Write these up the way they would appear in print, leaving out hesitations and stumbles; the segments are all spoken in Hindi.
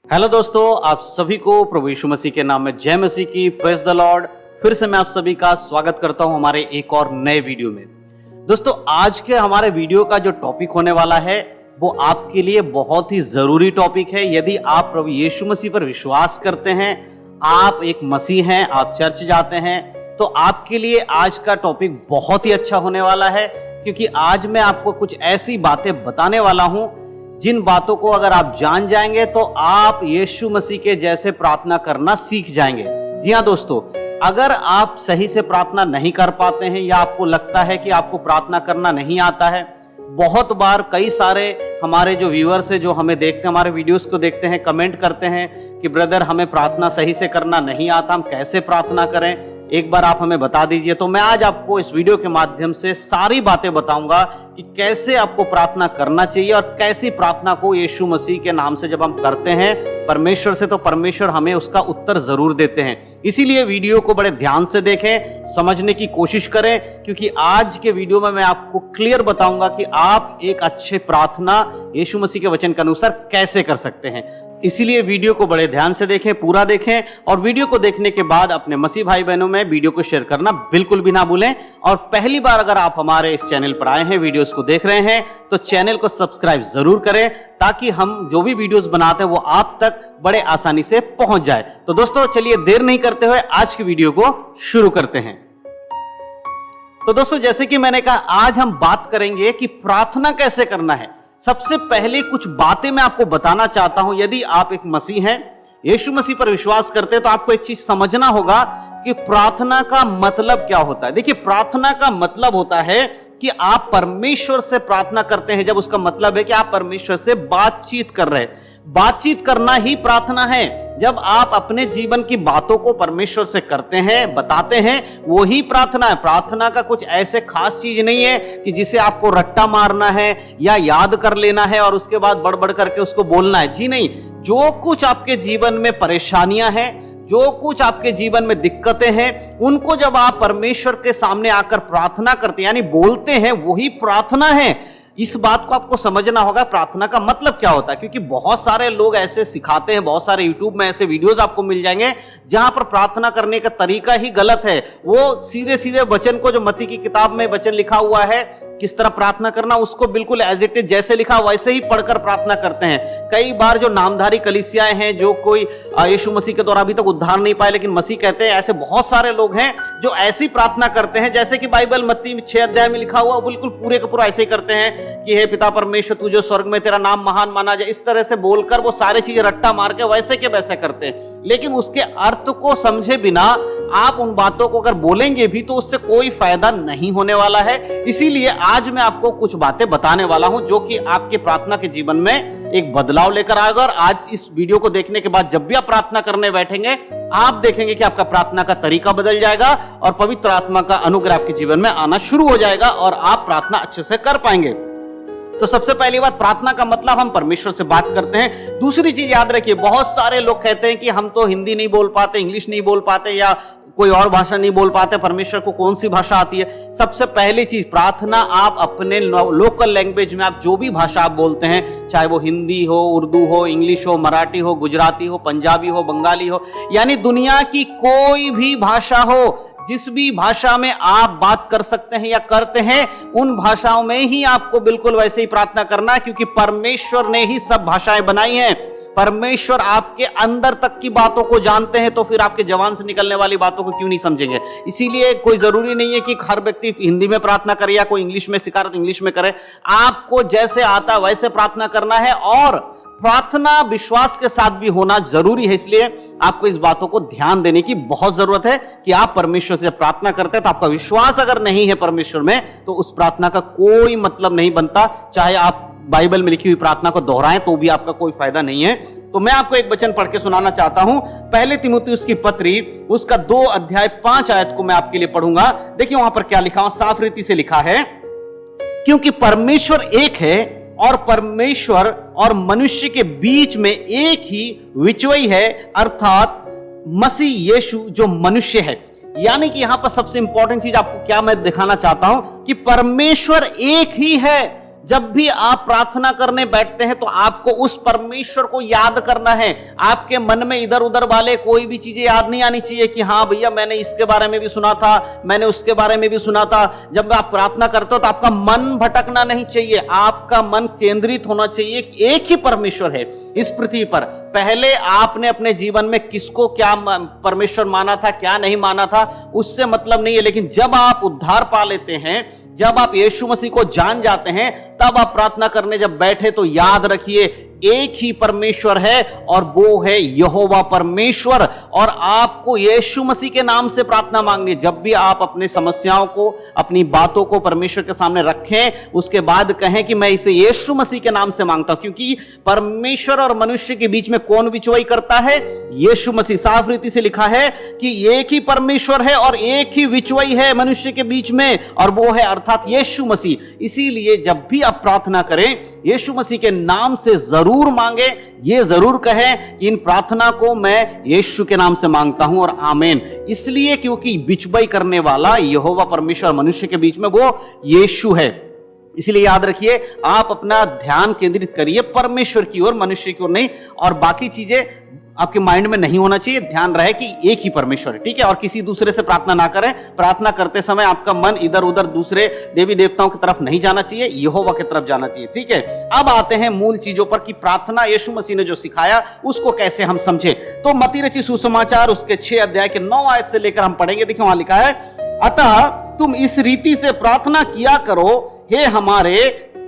हेलो दोस्तों, आप सभी को प्रभु यीशु मसीह के नाम में जय मसीह की। Praise the Lord. फिर से मैं आप सभी का स्वागत करता हूं हमारे एक और नए वीडियो में। दोस्तों, आज के हमारे वीडियो का जो टॉपिक होने वाला है वो आपके लिए बहुत ही जरूरी टॉपिक है। यदि आप प्रभु यीशु मसीह पर विश्वास करते हैं, आप एक मसीह हैं, आप चर्च जाते हैं, तो आपके लिए आज का टॉपिक बहुत ही अच्छा होने वाला है, क्योंकि आज मैं आपको कुछ ऐसी बातें बताने वाला हूं जिन बातों को अगर आप जान जाएंगे तो आप यीशु मसीह के जैसे प्रार्थना करना सीख जाएंगे। जी हाँ दोस्तों, अगर आप सही से प्रार्थना नहीं कर पाते हैं या आपको लगता है कि आपको प्रार्थना करना नहीं आता है, बहुत बार कई सारे हमारे जो व्यूअर्स हैं, जो हमें देखते हैं, हमारे वीडियोस को देखते हैं, कमेंट करते हैं कि ब्रदर हमें प्रार्थना सही से करना नहीं आता, हम कैसे प्रार्थना करें, एक बार आप हमें बता दीजिए। तो मैं आज आपको इस वीडियो के माध्यम से सारी बातें बताऊंगा कि कैसे आपको प्रार्थना करना चाहिए और कैसी प्रार्थना को यीशु मसीह के नाम से जब हम करते हैं परमेश्वर से, तो परमेश्वर हमें उसका उत्तर जरूर देते हैं। इसीलिए वीडियो को बड़े ध्यान से देखें, समझने की कोशिश करें, क्योंकि आज के वीडियो में मैं आपको क्लियर बताऊंगा कि आप एक अच्छे प्रार्थना यीशु मसीह के वचन के अनुसार कैसे कर सकते हैं। इसीलिए वीडियो को बड़े ध्यान से देखें, पूरा देखें, और वीडियो को देखने के बाद अपने मसीह भाई बहनों में वीडियो को शेयर करना बिल्कुल भी ना भूलें। और पहली बार अगर आप हमारे इस चैनल पर आए हैं, वीडियोस को देख रहे हैं, तो चैनल को सब्सक्राइब जरूर करें, ताकि हम जो भी वीडियोस बनाते हैं वो आप तक बड़े आसानी से पहुंच जाए। तो दोस्तों, चलिए देर नहीं करते हुए आज की वीडियो को शुरू करते हैं। तो दोस्तों, जैसे कि मैंने कहा, आज हम बात करेंगे कि प्रार्थना कैसे करना है। सबसे पहले कुछ बातें मैं आपको बताना चाहता हूं। यदि आप एक मसीह हैं, यीशु मसीह पर विश्वास करते हैं, तो आपको एक चीज समझना होगा कि प्रार्थना का मतलब क्या होता है। देखिए, प्रार्थना का मतलब होता है कि आप परमेश्वर से प्रार्थना करते हैं। जब उसका मतलब है कि आप परमेश्वर से बातचीत कर रहे हैं, बातचीत करना ही प्रार्थना है। जब आप अपने जीवन की बातों को परमेश्वर से करते हैं, बताते हैं, वो ही प्रार्थना है। प्रार्थना का कुछ ऐसे खास चीज नहीं है कि जिसे आपको रट्टा मारना है या याद कर लेना है और उसके बाद बड़बड़ करके उसको बोलना है। जी नहीं, जो कुछ आपके जीवन में परेशानियां हैं, जो कुछ आपके जीवन में दिक्कतें हैं, उनको जब आप परमेश्वर के सामने आकर प्रार्थना करते हैं, यानी बोलते हैं, वही प्रार्थना है। इस बात को आपको समझना होगा, प्रार्थना का मतलब क्या होता है, क्योंकि बहुत सारे लोग ऐसे सिखाते हैं, बहुत सारे यूट्यूब में ऐसे वीडियोस आपको मिल जाएंगे जहां पर प्रार्थना करने का तरीका ही गलत है। वो सीधे सीधे वचन को, जो मत्ती की किताब में वचन लिखा हुआ है किस तरह प्रार्थना करना, उसको बिल्कुल एज इट इज जैसे लिखा वैसे ही पढ़कर प्रार्थना करते हैं। कई बार जो नामधारी कलीसियाएं हैं, जो कोई यीशु मसीह के द्वारा अभी तक उद्धार नहीं पाए लेकिन मसीह कहते हैं, ऐसे बहुत सारे लोग हैं जो ऐसी प्रार्थना करते हैं जैसे कि बाइबल मत्ती 6 अध्याय में लिखा हुआ, बिल्कुल पूरे का पूरा ऐसे ही करते हैं कि हे पिता परमेश्वर, तू जो स्वर्ग में, तेरा नाम महान माना जाए। इस तरह से बोलकर वो सारी चीजें रट्टा मार के वैसे के वैसे करते हैं, लेकिन उसके अर्थ को समझे बिना आप उन बातों को अगर बोलेंगे भी तो उससे कोई फायदा नहीं होने वाला है। इसीलिए आज मैं आपको कुछ बातें बताने वाला हूं जो कि आपके प्रार्थना के जीवन में एक बदलाव लेकर आएगा। और आज इस वीडियो को देखने के बाद जब भी आप प्रार्थना करने बैठेंगे, आप देखेंगे कि आपका प्रार्थना का तरीका बदल जाएगा और पवित्र आत्मा का अनुग्रह आपके जीवन में आना शुरू हो जाएगा और आप प्रार्थना अच्छे से कर पाएंगे। तो सबसे पहली बात, प्रार्थना का मतलब हम परमेश्वर से बात करते हैं। दूसरी चीज याद रखिए, बहुत सारे लोग कहते हैं कि हम तो हिंदी नहीं बोल पाते, इंग्लिश नहीं बोल पाते या कोई और भाषा नहीं बोल पाते, परमेश्वर को कौन सी भाषा आती है। सबसे पहली चीज, प्रार्थना आप अपने लोकल लैंग्वेज में, आप जो भी भाषा आप बोलते हैं, चाहे वो हिंदी हो, उर्दू हो, इंग्लिश हो, मराठी हो, गुजराती हो, पंजाबी हो, बंगाली हो, यानी दुनिया की कोई भी भाषा हो, जिस भी भाषा में आप बात कर सकते हैं या करते हैं, उन भाषाओं में ही आपको बिल्कुल वैसे ही प्रार्थना करना है, क्योंकि परमेश्वर ने ही सब भाषाएं बनाई हैं। परमेश्वर आपके अंदर तक की बातों को जानते हैं, तो फिर आपके जवान से निकलने वाली बातों को क्यों नहीं समझेंगे। इसीलिए कोई जरूरी नहीं है कि हर व्यक्ति हिंदी में प्रार्थना करे या कोई इंग्लिश में सिखा रहा तो इंग्लिश में करे। आपको जैसे आता वैसे प्रार्थना करना है, और प्रार्थना विश्वास के साथ भी होना जरूरी है। इसलिए आपको इस बातों को ध्यान देने की बहुत जरूरत है कि आप परमेश्वर से प्रार्थना करते हैं तो आपका विश्वास अगर नहीं है परमेश्वर में, तो उस प्रार्थना का कोई मतलब नहीं बनता। चाहे आप बाइबल में लिखी हुई प्रार्थना को दोहराएं तो भी आपका कोई फायदा नहीं है। तो मैं आपको एक वचन पढ़ के सुनाना चाहता हूं। पहले तीमुथियुस की पत्री, उसका 2 अध्याय 5 आयत को मैं आपके लिए पढ़ूंगा। देखिए वहां पर क्या लिखा हुआ, साफ रीति से लिखा है, क्योंकि परमेश्वर एक है और परमेश्वर और मनुष्य के बीच में एक ही विचवई है, अर्थात मसीह यीशु जो मनुष्य है। यानी कि यहां पर सबसे इंपॉर्टेंट चीज आपको क्या मैं दिखाना चाहता हूं कि परमेश्वर एक ही है। जब भी आप प्रार्थना करने बैठते हैं तो आपको उस परमेश्वर को याद करना है। आपके मन में इधर उधर वाले कोई भी चीजें याद नहीं आनी चाहिए कि हाँ भैया मैंने इसके बारे में भी सुना था, मैंने उसके बारे में भी सुना था। जब आप प्रार्थना करते हो तो आपका मन भटकना नहीं चाहिए, आपका मन केंद्रित होना चाहिए। एक ही परमेश्वर है इस पृथ्वी पर। पहले आपने अपने जीवन में किसको क्या परमेश्वर माना था, क्या नहीं माना था, उससे मतलब नहीं है। लेकिन जब आप उद्धार पा लेते हैं, जब आप यीशु मसीह को जान जाते हैं, तब आप प्रार्थना करने जब बैठे तो याद रखिए एक ही परमेश्वर है और वो है यहोवा परमेश्वर। और आपको यीशु मसीह के नाम से प्रार्थना मांगनी। जब भी आप अपनी समस्याओं को, अपनी बातों को परमेश्वर के सामने रखें, उसके बाद कहें कि मैं इसे यीशु मसीह के नाम से मांगता हूं। क्योंकि परमेश्वर और मनुष्य के बीच में कौन विचवाई करता है? यीशु मसीह। साफ रीति से लिखा है कि एक ही परमेश्वर है और एक ही विचवाई है मनुष्य के बीच में, और वो है अर्थात यीशु मसीह। इसीलिए जब भी आप प्रार्थना करें, यीशु मसीह के नाम से जरूर मांगे, ये जरूर कहें कि इन प्रार्थना को मैं यीशु के नाम से मांगता हूं और आमीन। इसलिए क्योंकि बिचवाई करने वाला यहोवा परमेश्वर मनुष्य के बीच में वो यीशु है। इसलिए याद रखिए, आप अपना ध्यान केंद्रित करिए परमेश्वर की ओर, मनुष्य की ओर नहीं। और बाकी चीजें आपके माइंड में नहीं होना चाहिए। ध्यान रहे कि एक ही परमेश्वर है, ठीक है। और किसी दूसरे से प्रार्थना ना करें। प्रार्थना करते समय आपका मन इधर उधर दूसरे देवी देवताओं की तरफ नहीं जाना चाहिए, यहोवा की तरफ जाना चाहिए, ठीक है। अब आते हैं मूल चीजों पर कि प्रार्थना यीशु मसीह ने जो सिखाया उसको कैसे हम समझे। तो मत्ती रचित सुसमाचार उसके 6 अध्याय के 9 आयत से लेकर हम पढ़ेंगे। देखिए वहां लिखा है, अतः तुम इस रीति से प्रार्थना किया करो, हे हमारे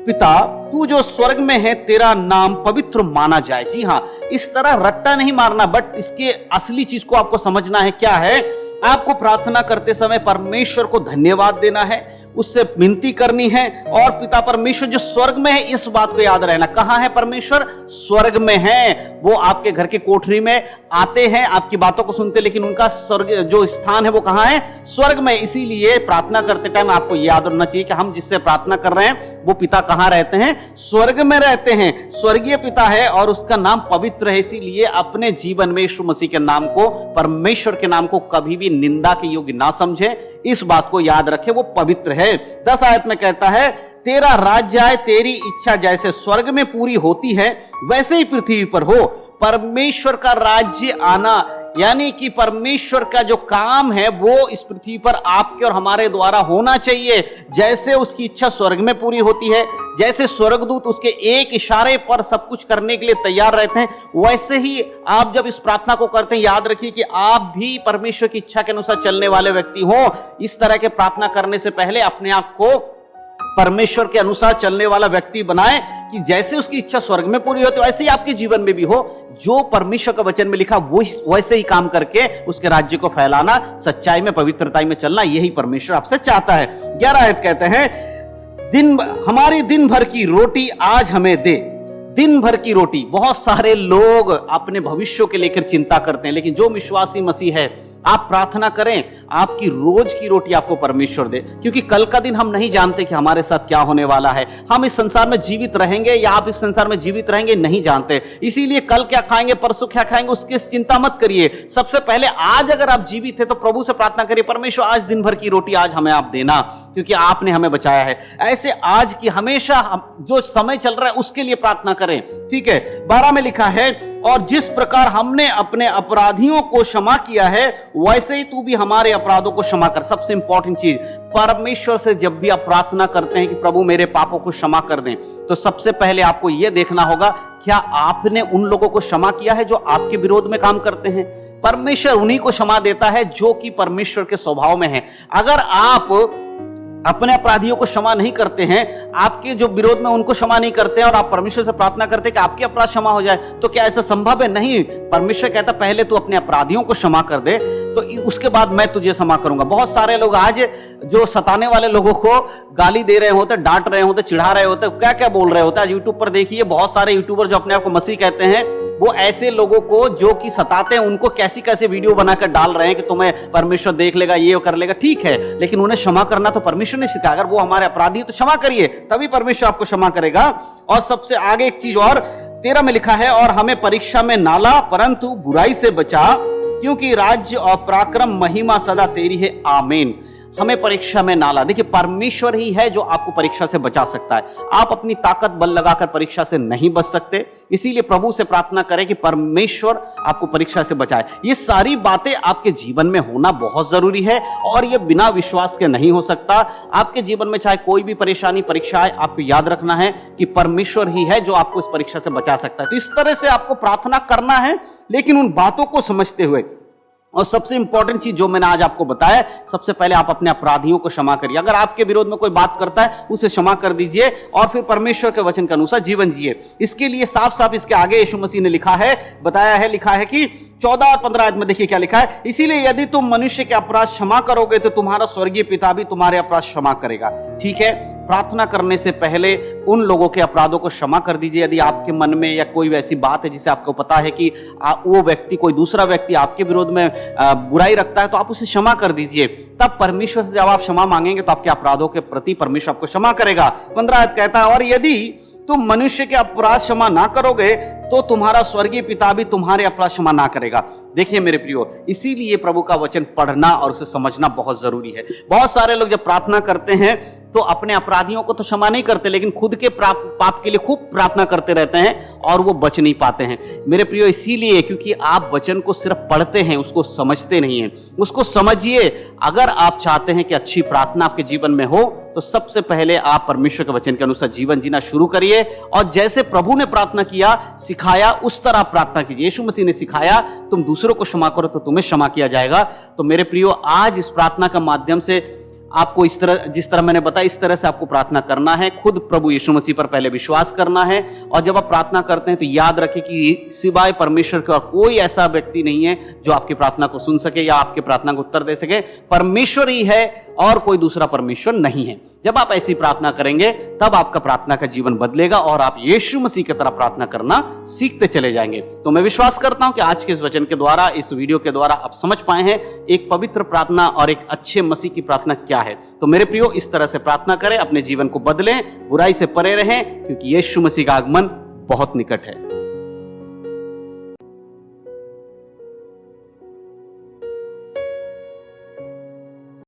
पिता तू जो स्वर्ग में है, तेरा नाम पवित्र माना जाए। जी हाँ, इस तरह रट्टा नहीं मारना, बट इसके असली चीज को आपको समझना है। क्या है? आपको प्रार्थना करते समय परमेश्वर को धन्यवाद देना है, उससे विनती करनी है। और पिता परमेश्वर जो स्वर्ग में है, इस बात को याद रहना। कहां है परमेश्वर? स्वर्ग में है। वो आपके घर के कोठरी में आते हैं, आपकी बातों को सुनते, लेकिन उनका स्वर्ग जो स्थान है वो कहां है? स्वर्ग में। इसीलिए प्रार्थना करते टाइम आपको याद होना चाहिए कि हम जिससे प्रार्थना कर रहे हैं वो पिता कहां रहते हैं? स्वर्ग में रहते हैं। स्वर्गीय पिता है और उसका नाम पवित्र है। इसीलिए अपने जीवन में यीशु मसीह के नाम को, परमेश्वर के नाम को कभी भी निंदा के योग्य ना समझे। इस बात को याद रखें, वो पवित्र है। 10 आयत में कहता है, तेरा राज्य आए, तेरी इच्छा जैसे स्वर्ग में पूरी होती है वैसे ही पृथ्वी पर हो। परमेश्वर का राज्य आना, यानी कि परमेश्वर का जो काम है वो इस पृथ्वी पर आपके और हमारे द्वारा होना चाहिए। जैसे उसकी इच्छा स्वर्ग में पूरी होती है, जैसे स्वर्गदूत उसके एक इशारे पर सब कुछ करने के लिए तैयार रहते हैं, वैसे ही आप जब इस प्रार्थना को करते हैं, याद रखिए कि आप भी परमेश्वर की इच्छा के अनुसार चलने वाले व्यक्ति हो। इस तरह के प्रार्थना करने से पहले अपने आप को परमेश्वर के अनुसार चलने वाला व्यक्ति बनाए कि जैसे उसकी इच्छा स्वर्ग में पूरी होती है वैसे ही आपके जीवन में भी हो। जो परमेश्वर का वचन में लिखा वो वैसे ही काम करके उसके राज्य को फैलाना, सच्चाई में, पवित्रता में चलना, यही परमेश्वर आपसे चाहता है। 11 आयत कहते हैं, हमारी दिन भर की रोटी आज हमें दे। दिन भर की रोटी। बहुत सारे लोग अपने भविष्य के लेकर चिंता करते हैं, लेकिन जो विश्वासी मसीह है, आप प्रार्थना करें आपकी रोज की रोटी आपको परमेश्वर दे। क्योंकि कल का दिन हम नहीं जानते कि हमारे साथ क्या होने वाला है। हम इस संसार में जीवित रहेंगे या आप इस संसार में जीवित रहेंगे नहीं जानते। इसीलिए कल क्या खाएंगे, परसों क्या खाएंगे, उसकी चिंता मत करिए। सबसे पहले आज अगर आप जीवित है तो प्रभु से प्रार्थना करिए, परमेश्वर आज दिन भर की रोटी आज हमें आप देना, क्योंकि आपने हमें बचाया है। ऐसे आज की हमेशा जो समय चल रहा है उसके लिए प्रार्थना करें, ठीक है। 12 में लिखा है, और जिस प्रकार हमने अपने अपराधियों को क्षमा किया है वैसे ही तू भी हमारे अपराधों को क्षमा कर। सबसे इंपॉर्टेंट चीज, परमेश्वर से जब भी आप प्रार्थना करते हैं कि प्रभु मेरे पापों को क्षमा कर दें, तो सबसे पहले आपको यह देखना होगा क्या आपने उन लोगों को क्षमा किया है जो आपके विरोध में काम करते हैं। परमेश्वर उन्हीं को क्षमा देता है जो कि परमेश्वर के स्वभाव में है। अगर आप अपने अपराधियों को क्षमा नहीं करते हैं, आपके जो विरोध में उनको क्षमा नहीं करते हैं, और आप परमेश्वर से प्रार्थना करते हैं कि आपके अपराध क्षमा हो जाए, तो क्या ऐसा संभव है? नहीं। परमेश्वर कहता पहले तू अपने अपराधियों को क्षमा कर दे, तो उसके बाद मैं तुझे क्षमा करूंगा। बहुत सारे लोग आज जो सताने वाले लोगों को गाली दे रहे होते, डांट रहे होते, चिढ़ा रहे होते, क्या क्या बोल रहे होते। आज यूट्यूब पर देखिए बहुत सारे यूट्यूबर जो अपने आप को मसीह कहते हैं, वो ऐसे लोगों को जो कि सताते हैं उनको कैसी कैसे वीडियो बनाकर डाल रहे हैं कि तुम्हें परमेश्वर देख लेगा, ये कर लेगा। ठीक है, लेकिन उन्हें क्षमा करना तो परमेश्वर ने सिखाया। अगर वो हमारे अपराधी तो क्षमा करिए, तभी परमेश्वर आपको क्षमा करेगा। और सबसे आगे एक चीज और 13 में लिखा है, और हमें परीक्षा में ना ला परंतु बुराई से बचा, क्योंकि राज्य और पराक्रम महिमा सदा तेरी है, आमीन। हमें परीक्षा में ना ला। देखिए, परमेश्वर ही है जो आपको परीक्षा से बचा सकता है। आप अपनी ताकत बल लगाकर परीक्षा से नहीं बच सकते, इसीलिए प्रभु से प्रार्थना करें कि परमेश्वर आपको परीक्षा से बचाए। ये सारी बातें आपके जीवन में होना बहुत जरूरी है और ये बिना विश्वास के नहीं हो सकता। आपके जीवन में चाहे कोई भी परेशानी परीक्षा आए, आपको याद रखना है कि परमेश्वर ही है जो आपको इस परीक्षा से बचा सकता है। तो इस तरह से आपको प्रार्थना करना है, लेकिन उन बातों को समझते हुए। और सबसे इंपॉर्टेंट चीज जो मैंने आज आपको बताया, सबसे पहले आप अपने अपराधियों को क्षमा करिए। अगर आपके विरोध में कोई बात करता है, उसे क्षमा कर दीजिए और फिर परमेश्वर के वचन के अनुसार जीवन जिए। इसके लिए साफ साफ इसके आगे यीशु मसीह ने लिखा है, बताया है, लिखा है कि 14 और 15 आयत में देखिए क्या लिखा है। इसीलिए यदि तुम मनुष्य के अपराध क्षमा करोगे तो तुम्हारा स्वर्गीय पिता भी तुम्हारे अपराध क्षमा करेगा। ठीक है, प्रार्थना करने से पहले उन लोगों के अपराधों को क्षमा कर दीजिए। यदि आपके मन में या कोई वैसी बात है जिसे आपको पता है कि वो व्यक्ति, कोई दूसरा व्यक्ति आपके विरोध में बुराई रखता है, तो आप उसे क्षमा कर दीजिए। तब परमेश्वर से जब आप क्षमा मांगेंगे तो आपके अपराधों के प्रति परमेश्वर आपको क्षमा करेगा। 15 आयत कहता है, और यदि तुम मनुष्य के अपराध क्षमा ना करोगे तो तुम्हारा स्वर्गीय पिता भी तुम्हारे अपराध क्षमा ना करेगा। देखिए मेरे प्रियो, इसीलिए प्रभु का वचन पढ़ना और उसे समझना बहुत जरूरी है। बहुत सारे लोग जब प्रार्थना करते हैं तो अपने अपराधियों को तो क्षमा नहीं करते, लेकिन खुद के पाप के लिए खूब प्रार्थना करते रहते हैं और वो बच नहीं पाते हैं। मेरे प्रियो, इसीलिए क्योंकि आप वचन को सिर्फ पढ़ते हैं, उसको समझते नहीं हैं। उसको समझिए। अगर आप चाहते हैं कि अच्छी प्रार्थना आपके जीवन में हो तो सबसे पहले आप परमेश्वर के वचन के अनुसार जीवन जीना शुरू करिए और जैसे प्रभु ने प्रार्थना किया, सिखाया, उस तरह प्रार्थना कीजिए। यीशु मसीह ने सिखाया, तुम दूसरों को क्षमा करो तो तुम्हें क्षमा किया जाएगा। तो मेरे प्रियो, आज इस प्रार्थना का माध्यम से आपको इस तरह, जिस तरह मैंने बताया, इस तरह से आपको प्रार्थना करना है। खुद प्रभु यीशु मसीह पर पहले विश्वास करना है और जब आप प्रार्थना करते हैं तो याद रखें कि सिवाय परमेश्वर के और कोई ऐसा व्यक्ति नहीं है जो आपकी प्रार्थना को सुन सके या आपकी प्रार्थना को उत्तर दे सके। परमेश्वर ही है और कोई दूसरा परमेश्वर नहीं है। जब आप ऐसी प्रार्थना करेंगे तब आपका प्रार्थना का जीवन बदलेगा और आप यीशु मसीह की तरह प्रार्थना करना सीखते चले जाएंगे। तो मैं विश्वास करता हूं कि आज के इस वचन के द्वारा, इस वीडियो के द्वारा आप समझ पाए हैं एक पवित्र प्रार्थना और एक अच्छे मसीह की प्रार्थना क्या है। तो मेरे प्रियो, इस तरह से प्रार्थना करें, अपने जीवन को बदलें, बुराई से परे रहें, क्योंकि यीशु मसीह का आगमन बहुत निकट है।